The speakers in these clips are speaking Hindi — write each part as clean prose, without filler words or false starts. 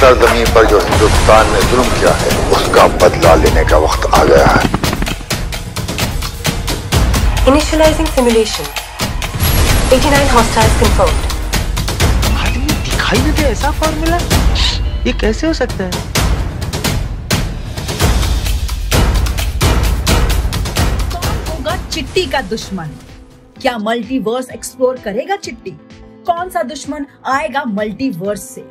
सरजमीन पर जो हिंदुस्तान ने जुल्म किया है उसका बदला लेने का वक्त आ गया है। Initializing simulation. 89 hostiles confirmed. आदमी दिखाई नहीं दे ऐसा फॉर्मूला, ये कैसे हो सकता है? कौन होगा चिट्टी का दुश्मन? क्या मल्टीवर्स एक्सप्लोर करेगा चिट्टी? कौन सा दुश्मन आएगा मल्टीवर्स से?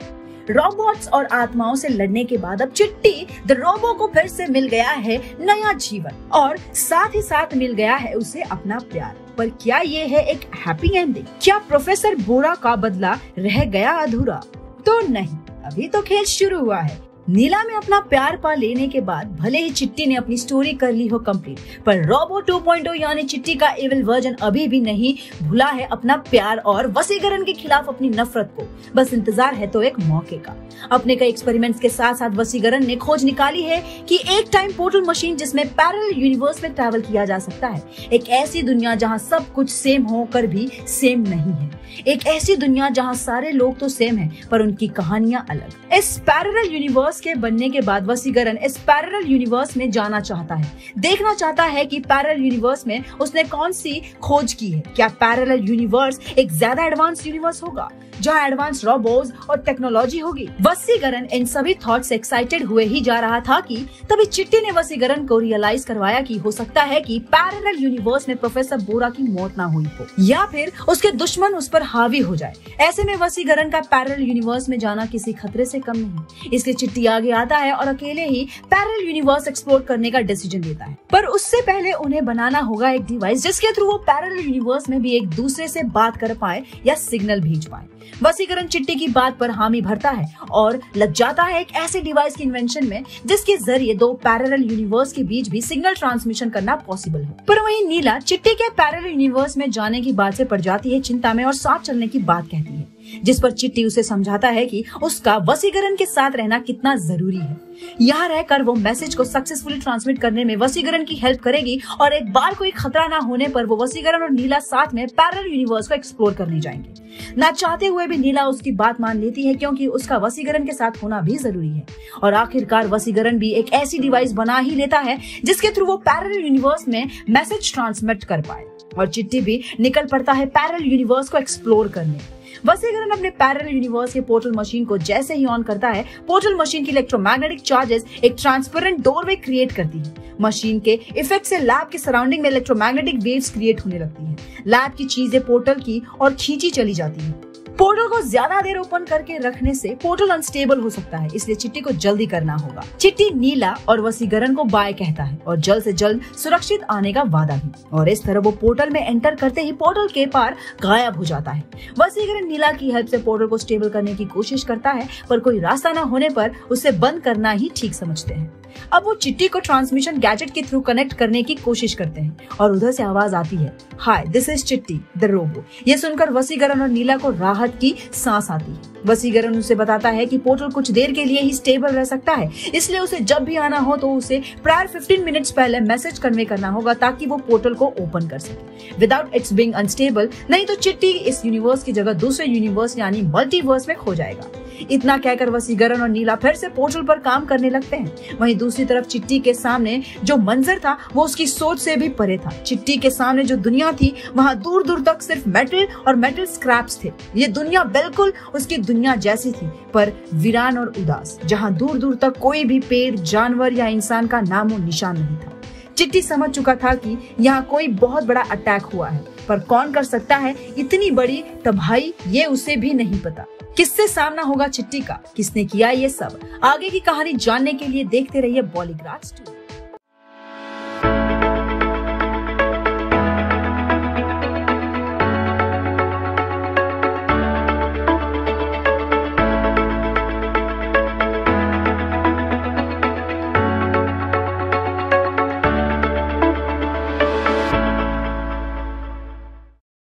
रोबोट्स और आत्माओं से लड़ने के बाद अब चिट्टी द रोबो को फिर से मिल गया है नया जीवन और साथ ही साथ मिल गया है उसे अपना प्यार। पर क्या ये है एक हैप्पी एंडिंग? क्या प्रोफेसर बोरा का बदला रह गया अधूरा? तो नहीं, अभी तो खेल शुरू हुआ है। नीला में अपना प्यार पा लेने के बाद भले ही चिट्टी ने अपनी स्टोरी कर ली हो कंप्लीट, पर रोबो 2.0 यानी चिट्टी का एविल वर्जन अभी भी नहीं भूला है अपना प्यार और वसीकरण के खिलाफ अपनी नफरत को। बस इंतजार है तो एक मौके का। अपने कई एक्सपेरिमेंट्स के साथ साथ वसीकरण ने खोज निकाली है कि एक टाइम पोर्टल मशीन जिसमें पैरेलल यूनिवर्स में ट्रैवल किया जा सकता है। एक ऐसी दुनिया जहाँ सब कुछ सेम होकर भी सेम नहीं है। एक ऐसी दुनिया जहाँ सारे लोग तो सेम हैं पर उनकी कहानियां अलग। इस पैरेलल यूनिवर्स के बनने के बाद वसीकरण इस पैरेलल यूनिवर्स में जाना चाहता है, देखना चाहता है कि पैरेलल यूनिवर्स में उसने कौन सी खोज की है। क्या पैरेलल यूनिवर्स एक ज्यादा एडवांस यूनिवर्स होगा जहाँ एडवांस रोबोट्स और टेक्नोलॉजी होगी? वसीकरण इन सभी थॉट से एक्साइटेड हुए ही जा रहा था कि तभी चिट्टी ने वसीकरण को रियलाइज करवाया कि हो सकता है कि पैरेलल यूनिवर्स में प्रोफेसर बोरा की मौत ना हुई हो या फिर उसके दुश्मन उस पर हावी हो जाए। ऐसे में वसीकरण का पैरेलल यूनिवर्स में जाना किसी खतरे से कम नहीं। इसलिए चिट्टी आगे आता है और अकेले ही पैरेलल यूनिवर्स एक्सप्लोर करने का डिसीजन लेता है। पर उससे पहले उन्हें बनाना होगा एक डिवाइस जिसके थ्रू वो पैरेलल यूनिवर्स में भी एक दूसरे से बात कर पाए या सिग्नल भेज पाए। वसीकरण चिट्टी की बात पर हामी भरता है और लग जाता है एक ऐसे डिवाइस की इन्वेंशन में जिसके जरिए दो पैरेलल यूनिवर्स के बीच भी सिग्नल ट्रांसमिशन करना पॉसिबल है। पर वहीं नीला चिट्टी के पैरेलल यूनिवर्स में जाने की बात से पड़ जाती है चिंता में और साथ चलने की बात कहती है, जिस पर चिट्टी उसे समझाता है कि उसका वसीकरण के साथ रहना कितना जरूरी है। यहाँ रहकर वो मैसेज को सक्सेसफुली ट्रांसमिट करने में वसीकरण की हेल्प करेगी और एक बार कोई खतरा ना होने पर वो वसीकरण और नीला साथ में पैरेलल यूनिवर्स को एक्सप्लोर करने जाएंगे। ना चाहते हुए भी नीला उसकी बात मान लेती है क्योंकि उसका वसीकरण के साथ होना भी जरूरी है। और आखिरकार वसीकरण भी एक ऐसी डिवाइस बना ही लेता है जिसके थ्रू वो पैरेलल यूनिवर्स में मैसेज ट्रांसमिट कर पाए और चिट्टी भी निकल पड़ता है पैरेलल यूनिवर्स को एक्सप्लोर करने। वसीकरण अपने पैरेलल यूनिवर्स के पोर्टल मशीन को जैसे ही ऑन करता है, पोर्टल मशीन की इलेक्ट्रोमैग्नेटिक चार्जेस एक ट्रांसपेरेंट डोरवे क्रिएट करती है। मशीन के इफेक्ट से लैब के सराउंडिंग में इलेक्ट्रोमैग्नेटिक वेव्स क्रिएट होने लगती है। लैब की चीजें पोर्टल की और खींची चली जाती है। पोर्टल को ज्यादा देर ओपन करके रखने से पोर्टल अनस्टेबल हो सकता है, इसलिए चिट्टी को जल्दी करना होगा। चिट्टी नीला और वसीकरण को बाय कहता है और जल्द से जल्द सुरक्षित आने का वादा भी। और इस तरह वो पोर्टल में एंटर करते ही पोर्टल के पार गायब हो जाता है। वसीकरण नीला की हेल्प से पोर्टल को स्टेबल करने की कोशिश करता है, पर कोई रास्ता न होने पर उसे बंद करना ही ठीक समझते हैं। अब वो चिट्टी को ट्रांसमिशन गैजेट के थ्रू कनेक्ट करने की कोशिश करते हैं और उधर से आवाज आती है, हाय दिस इज चिट्टी द रोबो। ये सुनकर वसीकरण और नीला को राहत की सांस आती है। वसीकरण उसे बताता है कि पोर्टल कुछ देर के लिए ही स्टेबल रह सकता है, इसलिए उसे जब भी आना हो तो उसे प्रायर 15 मिनट्स पहले मैसेज कन्वे करना होगा ताकि वो पोर्टल को ओपन कर सके विदाउट इट्स बीइंग अनस्टेबल। नहीं तो चिट्टी इस यूनिवर्स की जगह दूसरे यूनिवर्स यानी मल्टीवर्स में खो जाएगा। इतना कहकर वसीकरण और नीला फिर से पोर्टल पर काम करने लगते हैं। वहीं दूसरी तरफ चिट्टी के सामने जो मंजर था वो उसकी सोच से भी परे था। चिट्टी के सामने जो दुनिया थी वहाँ दूर दूर तक सिर्फ मेटल और मेटल स्क्रैप्स थे। ये दुनिया बिल्कुल उसकी दुनिया जैसी थी, पर वीरान और उदास, जहाँ दूर दूर तक कोई भी पेड़, जानवर या इंसान का नामो निशान नहीं था। चिट्टी समझ चुका था कि यहाँ कोई बहुत बड़ा अटैक हुआ है, पर कौन कर सकता है इतनी बड़ी तबाही, ये उसे भी नहीं पता। किससे सामना होगा चिट्टी का, किसने किया ये सब? आगे की कहानी जानने के लिए देखते रहिए बॉलीग्राड स्टूडियो।